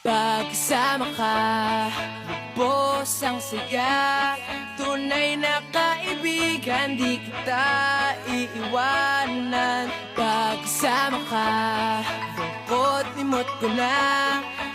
Pagkasama ka, lubos ang saya. Tunay na kaibigan, di kita iiwanan. Pagkasama ka, lungkot limot ko na.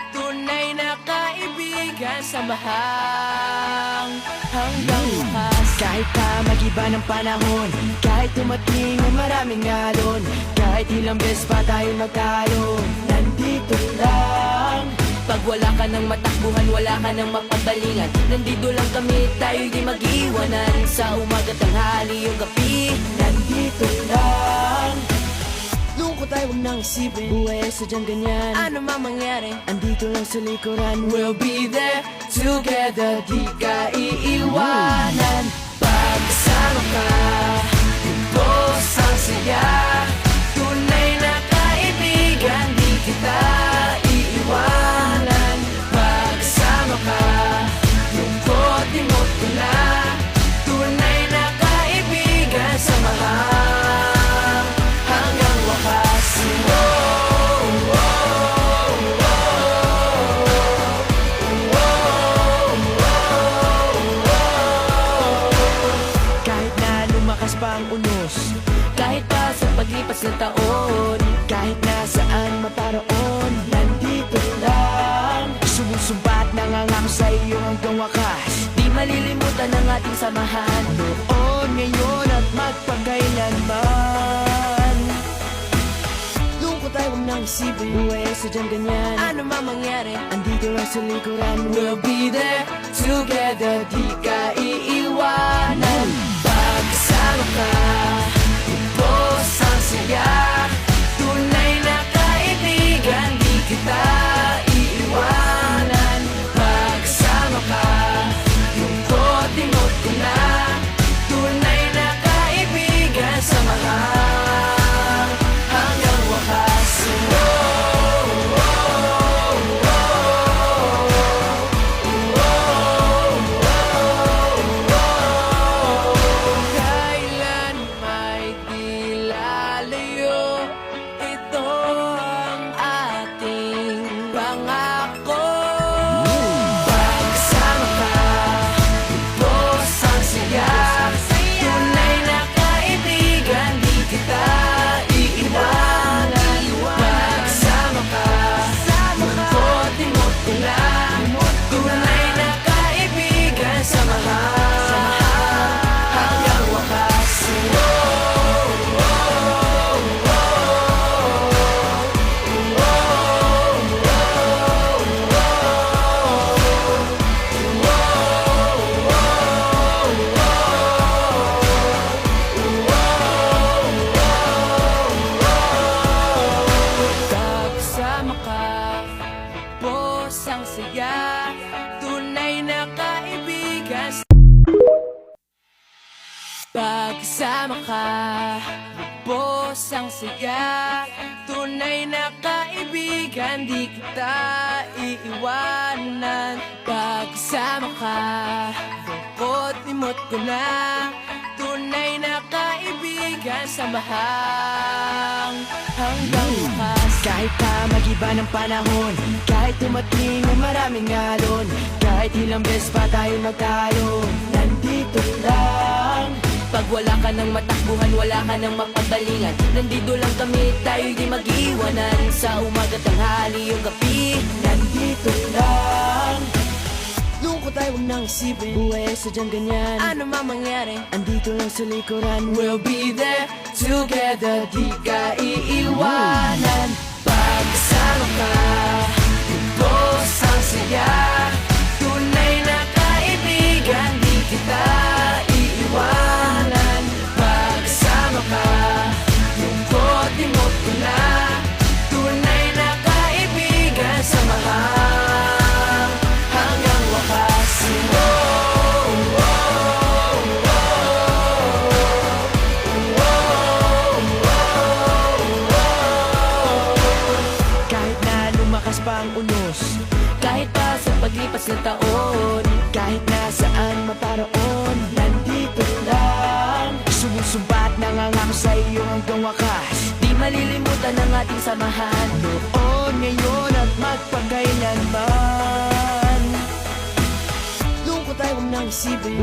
Tunay na kaibigan, samahang hanggang wakas. Kahit pa mag-iba ng panahon, kahit tumating ang maraming alon, kahit ilang beses pa tayo magtalo, nandito lang. Pag wala ka ng matakbuhan, wala ka ng mapagbalingan, nandito lang kami, tayo'y di mag-iwanan. Sa umaga, tanghali, yung gabi, Nandito lang. Lungkot ay huwag nang isipin, buhay ay sadyang ganyan. ano man mangyari, Andito lang sa likuran, we'll be there together, di ka iiwanan. Pagkasama ka, lubos ang saya. Tunay na kaibigan, di kita iiwanan. Pagkasama ka, lungkot limot ko na. Tunay na kaibigan, samahang hanggang wakas. kahit na lumakas pa ang unos, Kahit pa sa paglipas ng taon, kahit nasaan maparoon, nandito lang. Sumusumpa at nangangako sa iyo hanggang wakas. di malilimutan ang ating samahan. Noon, ngayon at magpakailanman. Lungkot ay huwag nang isipin, buhay ay sadyang ganyan. Ano man mangyari, Andito lang sa likuran, we'll be there together, di ka iiwanan. Pagkasama ka, lubos ang saya. Tunay na kaibigan, di kita iiwanan. Pagkasama ka, lungkot limot ko na. Tunay na kaibigan, samahang hanggang wakas. Kailan may di lalayo, ito ang ating pangako. Pagkasama ka, lubos ang saya. Tunay na kaibigan, di kita iiwanan. Pagkasama ka, lungkot limot ko na. Tunay na kaibigan, samahang hanggang wakas. Pagkasama ka, lubos ang saya. Tunay na kaibigan. Pagkasama ka, lubos ang saya. Tunay na kaibigan, di kita iiwanan. Pagkasama ka, lungkot limot ko na. Tunay na kaibigan, samahang hanggang wakas. kahit pa mag-iba ng panahon, kahit tumating ang maraming alon, kahit ilang beses pa tayo magtalo, nandito lang. Pag wala ka ng matakbuhan, wala ka ng mapagbalingan, nandito lang kami, tayo'y di mag-iwanan. Sa umaga, tanghali, yung gabi, Nandito lang. Lungkot ay huwag nang isipin, buhay ay sadyang ganyan. ano man mangyari, Andito lang sa likuran, we'll be there together, di ka iiwanan. Pagkasama ka, lubos ang saya. Tunay na kaibigan, di kita iiwanan. Pagkasama ka, lungkot limot ko na. Tunay na kaibigan, samahang hanggang wakas. kahit na lumakas pa ang unos, Kahit pa sa paglipas ng taon, kahit nasaan maparoon, nandito lang. Sumusumpa at nangangako sa iyo hanggang wakas. di malilimutan ang ating samahan. Noon, ngayon at magpakailanman. nang isipin